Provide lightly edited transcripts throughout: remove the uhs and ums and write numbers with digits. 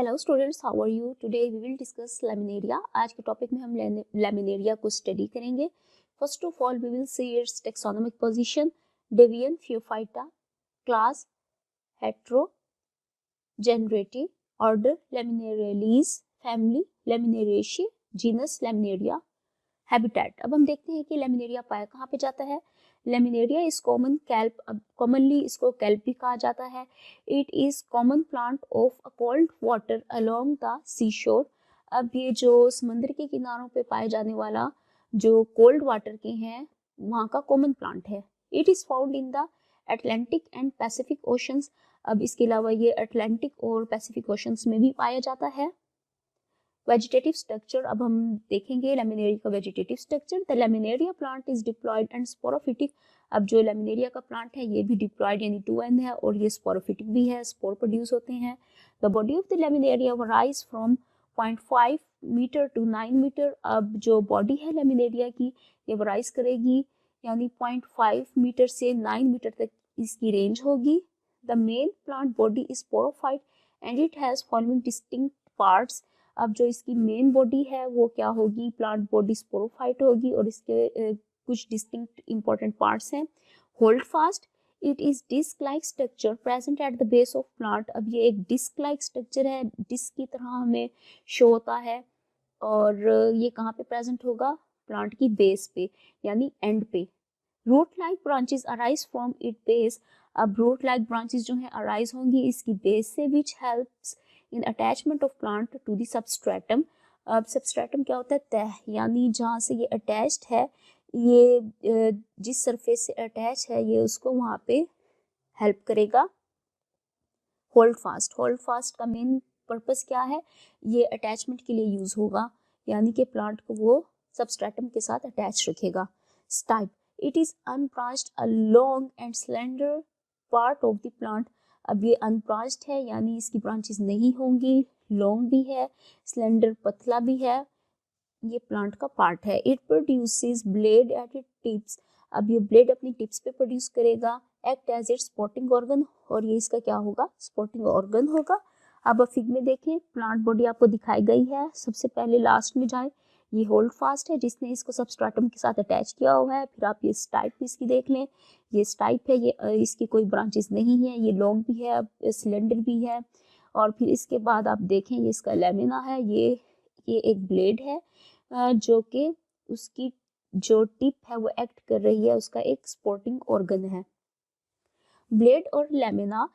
Hello students, how are you? Today we will discuss Laminaria. आज के topic में हम लैमिनेरिया को स्टडी करेंगे। First of all we will see its taxonomic position, division, Phaeophyta, class, hetero, generative, order Laminariales, family Laminariaceae, genus Laminaria, habitat. अब हम देखते हैं कि लैमिनेरिया पाया कहाँ पे जाता है। Laminaria is common kelp, commonly इसको कैल्प भी कहा जाता है। It is common plant of a cold water along the sea shore. अब ये जो समुद्र के किनारों पे पाए जाने वाला जो कोल्ड वाटर के हैं वहाँ का कॉमन प्लांट है। It is found in the Atlantic and Pacific oceans. अब इसके अलावा ये अटलांटिक और पैसिफिक ओशंस में भी पाया जाता है। वेजिटेटिव स्ट्रक्चर, अब हम देखेंगे लैमिनेरिया का vegetative structure. The Laminaria plant is diploid and sporophytic. अब जो लैमिनेरिया का प्लांट है ये भी डिप्लॉयड यानी 2n है और ये स्पोरोफिटिक भी है, स्पोर प्रोड्यूस होते हैं। The body of the Laminaria varies from 0.5 metre to 9 metre. अब जो बॉडी है लैमिनेरिया की ये वराइज करेगी यानी 0.5 मीटर से 9 मीटर तक इसकी रेंज होगी। The main plant body is sporophyte and it has following distinct parts. अब जो इसकी मेन बॉडी है वो क्या होगी, प्लांट बॉडी स्पोरोफाइट होगी और इसके कुछ डिस्टिंक्ट इंपॉर्टेंट पार्ट्स हैं। Holdfast, it is disc like structure present at the base of plant. अब ये एक डिस्क लाइक स्ट्रक्चर है, डिस्क की तरह हमें शो होता है और ये कहाँ पे प्रेजेंट होगा, प्लांट की बेस पे यानी एंड पे। Root like branches arise from it base. अब रूट लाइक ब्रांचेस जो है अराइज होंगी इसकी बेस से, which helps in attachment of plant to the substratum. अब सबस्ट्रेटम क्या होता है, तह, यानी जहाँ से ये अटैच्ड है, ये जिस सरफेस से अटैच है ये उसको वहाँ पे हेल्प करेगा। होल्ड फास्ट, होल्ड फास्ट का मेन पर्पस क्या है, ये अटैचमेंट के लिए यूज होगा यानी कि प्लांट को वो सबस्ट्रेटम के साथ अटैच रखेगा। Stipe, it is unbranched a long and slender part of the plant. अब ये अनब्रांच्ड है यानी इसकी ब्रांचेस नहीं होंगी, लॉन्ग भी है, स्लेंडर पतला भी है, ये प्लांट का पार्ट है। It produces blade at it tips. अब ये ब्लेड अपनी टिप्स पे प्रोड्यूस करेगा। Act as it sporting organ, और ये इसका क्या होगा, स्पोर्टिंग ऑर्गन होगा। अब फिग में देखें, प्लांट बॉडी आपको दिखाई गई है। सबसे पहले लास्ट में जाए, ये होल्ड फास्ट है जिसने इसको सबस्ट्रेटम के साथ अटैच किया हुआ है। फिर आप ये स्टाइप इसकी देख लें, ये स्टाइप है, ये इसकी कोई ब्रांचेस नहीं है, ये लॉन्ग भी है, सिलेंडर भी है। और फिर इसके बाद आप देखें ये इसका लेमिना है, ये एक ब्लेड है जो कि उसकी जो टिप है वो एक्ट कर रही है, उसका एक सपोर्टिंग ऑर्गन है। ब्लेड और lamina,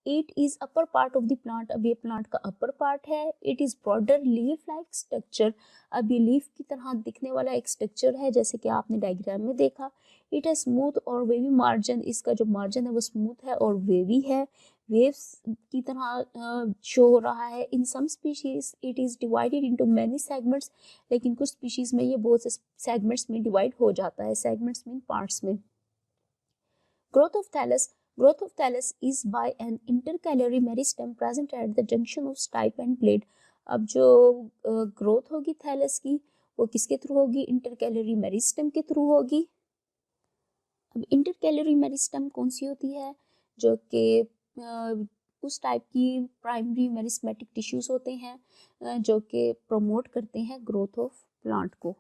it is upper part of the plant. अब ये प्लांट का अपर पार्ट है। It is broader leaf like structure. अब ये लीफ की तरह दिखने वाला एक स्ट्रक्चर है जैसे कि आपने डायग्राम में देखा। इट है स्मूथ और वेवी मार्जिन, इसका जो मार्जिन है वो स्मूथ है और वेवी है, वेव्स की तरह शो हो रहा है। In some species it is divided into many segments, लेकिन कुछ स्पीशीज में ये बहुत से सेगमेंट्स में डिवाइड हो जाता है, सेगमेंट्स मीन पार्ट्स में। Growth of thallus, growth of thallus is by an intercalary meristem present at the junction of stipe and blade। अब जो ग्रोथ होगी थैलस की वो किसके थ्रू होगी, इंटरकैलरी मेरिस्टम के थ्रू होगी। अब इंटरकैलरी मेरिस्टम कौन सी होती है, जो कि उस टाइप की प्राइमरी मेरिस्मेटिक टिश्यूज होते हैं जो कि प्रमोट करते हैं ग्रोथ ऑफ प्लांट को।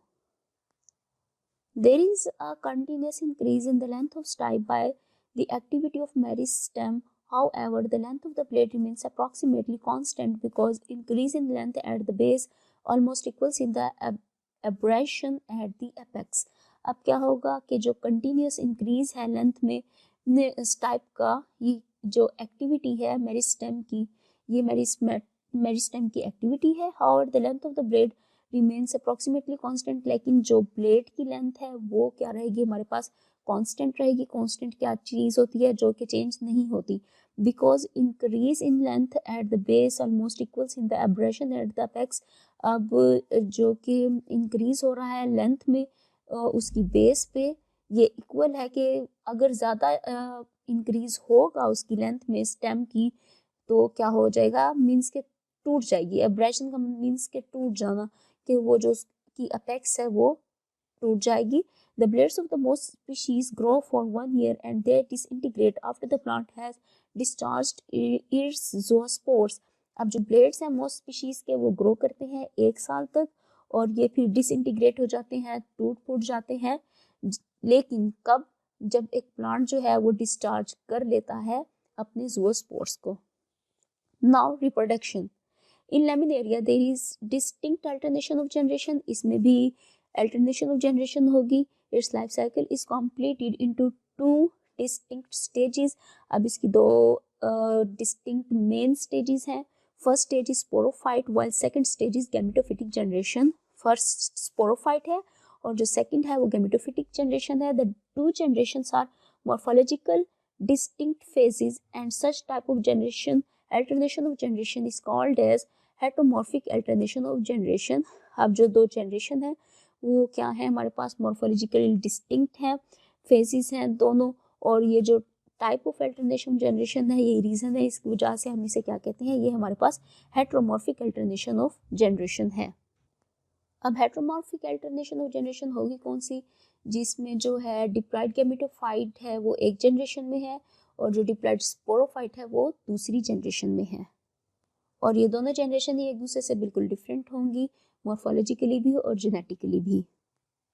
There is a continuous increase in the length of stipe by the activity of meristem. However, the length of the blade remains approximately constant because increase in length at the base almost equals in the abrasion at the apex। अब क्या होगा कि जो continuous increase है length में stipe का, ये जो एक्टिविटी है मेरिस्टेम की, ये मेरिस्टेम की एक्टिविटी है। However, the length of the blade remains approximately constant, लेकिन जो ब्लेड की लेंथ है वो क्या रहेगी, हमारे पास कांस्टेंट रहेगी। कांस्टेंट क्या चीज़ होती है, जो कि चेंज नहीं होती। Because increase in length at the base almost equals in the abrasion at the apex. अब जो कि इंक्रीज हो रहा है लेंथ में उसकी बेस पे, ये इक्वल है कि अगर ज़्यादा इंक्रीज होगा उसकी लेंथ में स्टेम की तो क्या हो जाएगा, मीन्स के टूट जाएगी। एब्रेशन का मीन्स के टूट जाना, कि वो जो की अपेक्स है वो टूट जाएगी। The blades of the most species grow for 1 year and they disintegrate after the plant has discharged its zoospores। अब जो ब्लेड्स हैं मोस्ट स्पीशीज के वो ग्रो करते हैं 1 साल तक और ये फिर डिसइंटीग्रेट हो जाते हैं, टूट फूट जाते हैं। लेकिन कब? जब एक प्लांट जो है वो डिस्चार्ज कर लेता है अपने ज़ूओस्पोर्स को। Now reproduction in Laminaria there is distinct alternation of generation, इसमें भी अल्टरनेशन ऑफ जनरेशन होगी। Its life cycle is completed into 2 distinct stages. अब इसकी 2 डिस्टिंक्ट मेन स्टेजेस हैं। First stage is sporophyte while second stage is gametophytic generation. First sporophyte है और जो second है वो गैमेटोफिटिक जनरेशन है। The 2 generations are morphological distinct phases and such type of alternation of generation is called as heteromorphic alternation of generation। अब जो 2 generation है वो क्या है हमारे पास? मॉर्फोलॉजिकली डिस्टिंक्ट है, फेजेस हैं दोनों, और ये जो टाइप ऑफ अल्टरनेशन जनरेशन है ये रीजन है, इसकी वजह से हम इसे क्या कहते हैं? ये हमारे पास हेटेरोमॉर्फिक अल्टरनेशन ऑफ जनरेशन है। अब हेटेरोमॉर्फिक अल्टरनेशन ऑफ जनरेशन होगी कौन सी? जिसमें जो है डिप्लॉइड गैमेटोफाइट है वो एक जनरेशन में है और जो डिप्लॉइड स्पोरोफाइट है वो दूसरी जनरेशन में है। और ये दोनों जनरेशन ही एक दूसरे से बिल्कुल डिफरेंट होंगी, मॉर्फोलॉजिकली भी और जेनेटिकली भी।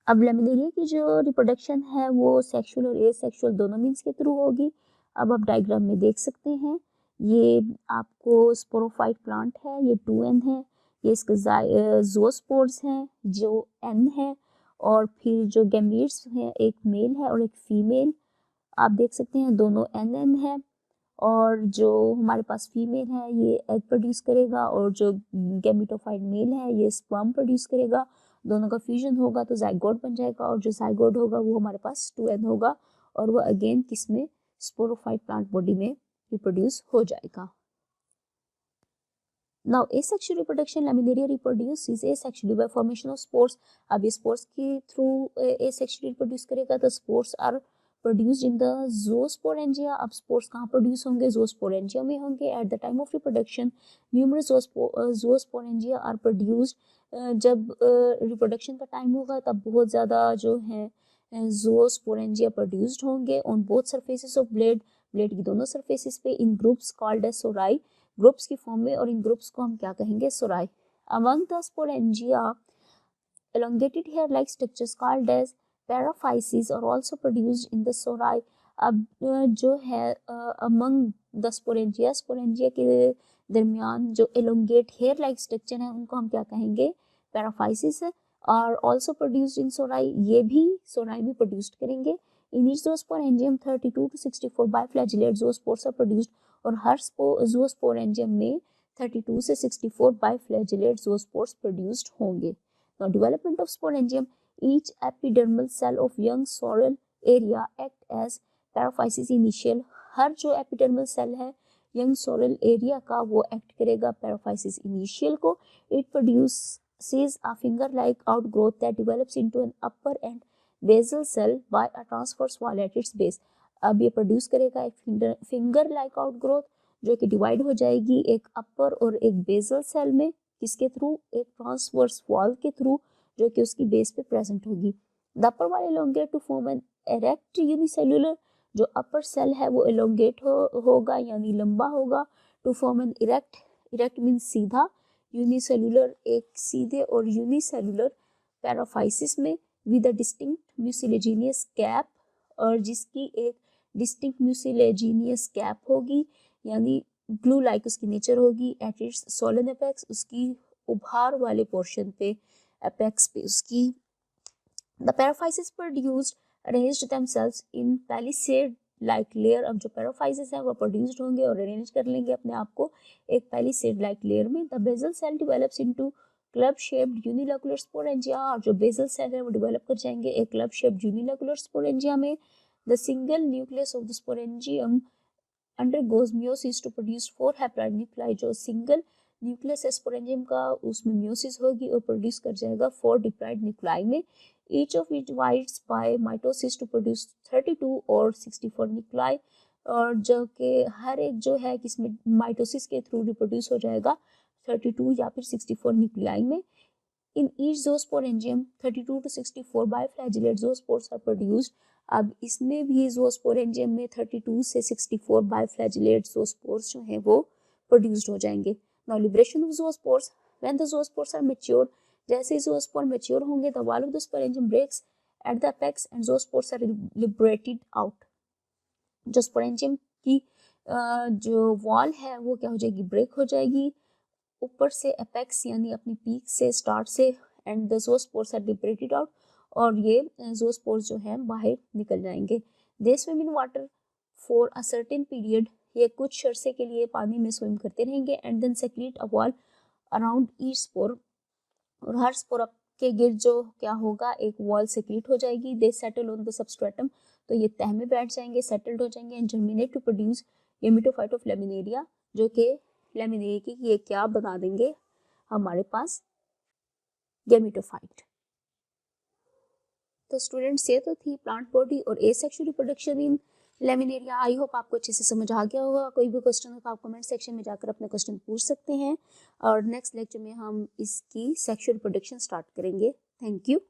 अब लैमिनेरिया की जो रिप्रोडक्शन है वो सेक्सुअल और एसेक्सुअल दोनों मीन्स के थ्रू होगी। अब आप डायग्राम में देख सकते हैं, ये आपको स्पोरोफाइट प्लांट है, ये 2N है, ये इसके ज़ूओस्पोर्स हैं जो N है, और फिर जो गैमीट्स हैं एक मेल है और एक फीमेल, आप देख सकते हैं दोनों NN है। और जो हमारे पास फीमेल है ये एग प्रोड्यूस करेगा और जो गैमेटोफाइट मेल है ये स्पर्म प्रोड्यूस करेगा। दोनों का फ्यूजन होगा तो जाइगोट बन जाएगा और जो जाइगोट होगा वो हमारे पास 2N होगा और वो अगेन किसमें? स्पोरोफाइट प्लांट बॉडी में रिप्रोड्यूस हो जाएगा। Now asexual reproduction, laminaria reproduces asexually by formation of spores। अब ये spores के through asexually reproduce करेगा तो spores are produced in the zoosporangia। अब spores कहाँ produce होंगे? zoosporangia में होंगे। At the time of reproduction numerous zoosporangia are produced। जब reproduction का time होगा तब बहुत ज़्यादा जो है zoosporangia produced होंगे on both surfaces of blade की दोनों surfaces पे in groups called as sori, groups की फॉर्म में, और इन ग्रुप्स को हम क्या कहेंगे? Sori. Among the sporangia elongated hair like structures called as paraphyses are also produced in the sori। अब जो है अमंग द स्पोरेंजिया के दरमियान जो elongate hair like structure है उनको हम क्या कहेंगे? paraphyses है। और also produced in sori, ये भी सोराई में प्रोड्यूस्ड करेंगे। In each zoosporangium 32 to 64 biflagellate zoospores are produced। और हर ज़ूओस्पोरेंजियम में 32 से 64 बाइफ्लैजेलेट ज़ूओस्पोर्स प्रोड्यूस्ड होंगे। Now development of sporangium, each epidermal cell of young sorrel area act as paraphysis initial। हर जो एपिडर्मल सेल है यंग सोरल एरिया का वो एक्ट करेगा पैराफाइसिस इनिशियल को। It produces a finger like outgrowth that develops into an upper and basal cell by a transverse wall at its base. अब ये produce करेगा एक फिंगर लाइक आउटग्रोथ जो कि डिवाइड हो जाएगी एक अपर और एक बेसल सेल में, किसके थ्रू? एक ट्रांसवर्स वॉल के थ्रू जो कि उसकी बेस पे प्रेजेंट होगी। The upper wall elongate to form an erect unicellular, जो अपर सेल है वो एलोंगेट होगा यानी लंबा होगा। To form an erect means सीधा, यूनिसेल्युलर एक सीधे और यूनिसेल्युलर पैराफाइसिस में with a distinct mucilaginous cap, और जिसकी एक डिस्टिंक्ट म्यूसिलेजिनियस कैप होगी यानी ग्लू लाइक उसकी नेचर होगी। एट इट्स सोलन एपेक्स, उसकी उभार वाले पोर्शन पे, एपेक्स पे उसकी। The paraphysis produced arranged themselves in palisade like layer. अब जो पैराफाइसिस है वो प्रोड्यूस्ड होंगे और अरेंज कर लेंगे अपने आप को एक पैलिसेड लाइक लेयर में। The basal cell develops into club shaped unilocular sporangia, और जो बेसल सेल है वो डेवलप कर जाएंगे एक क्लब शेप्ड यूनिलोकुलर स्पोरेंजिया में। The single nucleus of the sporangium undergoes meiosis to produce 4 haploid nuclei। जो सिंगल न्यूक्लियस स्पोरेंजियम का उसमें meiosis होगी और प्रोड्यूस कर जाएगा 4 डिप्लॉइड न्यूक्लाई में। each of which divides by mitosis to produce 32 और 64 न्यूक्लाई, और जो कि हर एक जो है किसमें माइटोसिस के थ्रू रिप्रोड्यूस हो जाएगा 32 या फिर 64 न्यूक्लियाई में। In each zoosporangium 32 to 64 biflagellate zoospores are produced. अब इसमें भी ज़ूओस्पोरेंजियम में 32 से 64 बाइफ्लैजेलेट ज़ूओस्पोर्स जो हैं वो प्रोड्यूस्ड हो जाएंगे। Now liberation of zoospores, when the zoospores are mature, जैसे ज़ोस्पोर मैच्योर होंगे the wall of the sporangium breaks at the apex and zoospores are liberated out. जो स्पोरेंजियम की जो वॉल है वो क्या हो जाएगी, ब्रेक हो जाएगी ऊपर से एपेक्स यानी अपनी पीक से स्टार्ट से, and the zoospores are liberated out, और ये ज़ोस्पोर्स जो है बाहर निकल जाएंगे। They swim in water for a certain period, ये कुछ अरसे के लिए पानी में स्विम करते रहेंगे, and then secrete a wall around each spore, और हर स्पोर के गिर्द जो क्या होगा एक वॉल सेक्रेट हो जाएगी। They settle on the substratum, तो ये तह में बैठ जाएंगे, सेटल्ड हो जाएंगे, and germinate to produce gametophyte of Laminaria, जो कि लैमिनेरिया की ये क्या बना देंगे हमारे पास, गेमेटोफाइट। तो स्टूडेंट्स ये तो थी प्लांट बॉडी और asexual reproduction in laminaria. I hope आपको अच्छे से समझ आ गया होगा। कोई भी क्वेश्चन हो तो आप कमेंट सेक्शन में जाकर अपने क्वेश्चन पूछ सकते हैं, और नेक्स्ट लेक्चर में हम इसकी सेक्सुअल रिप्रोडक्शन स्टार्ट करेंगे। Thank you.